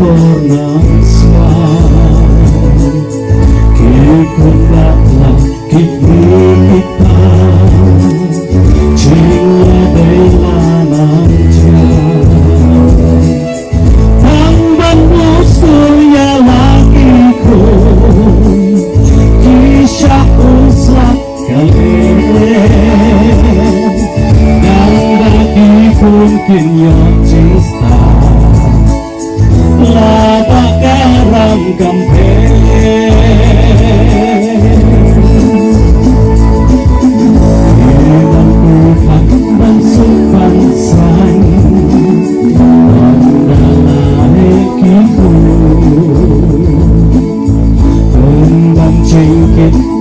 ng swan. Kikulaklak kita Cingla daylanan dyan Tangban musto ya lagi ko Kisah usap kalian Nandaki pun kinyot cista Laba garam gampeng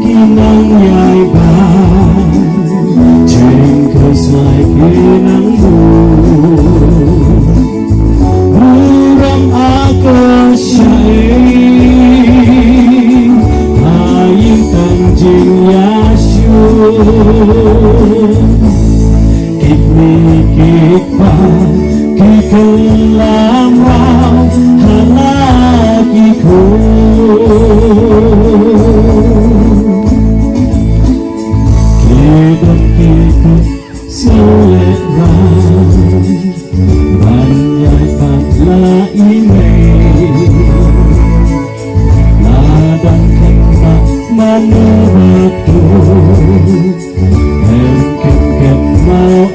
Kinang yay ba Jengkos may kinang mo Murang ako siya'y Haying kanjing yasyo Kikmikik pa Kikalamraw Halagi ko Ikut selera Banyak patla ini Ladang kemak manuratu Engkem mau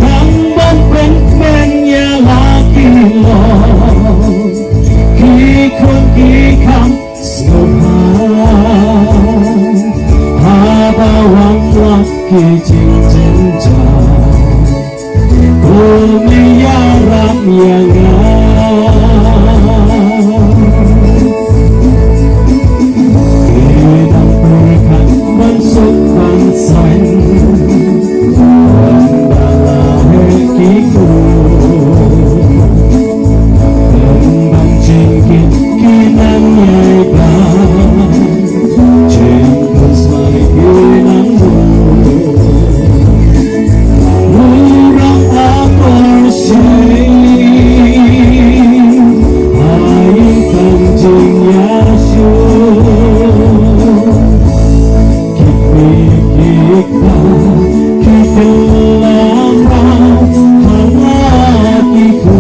Tambang pen-pennya lagi lo Kikon kikam Habawang laki cincinta Kumiyaram yang Kedang perikan masuk bansan Wandala hekiku Kembang cingkit kinang yaiban Jengkos may kinang mo Murang ako siya'y Haying kanjing yasyo Kikmikik pa Kikalamraw Halagi ko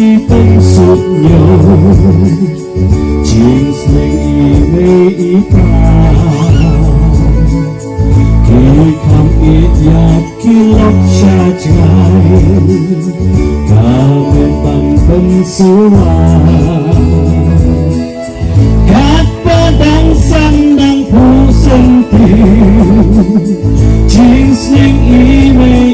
Kipangsutnyo Jeans ng ime-ipan Kikam ityat kilok siya dyan Kamen pang bensuan Kat padang sandang pusong tin Jeans ng ime-ipan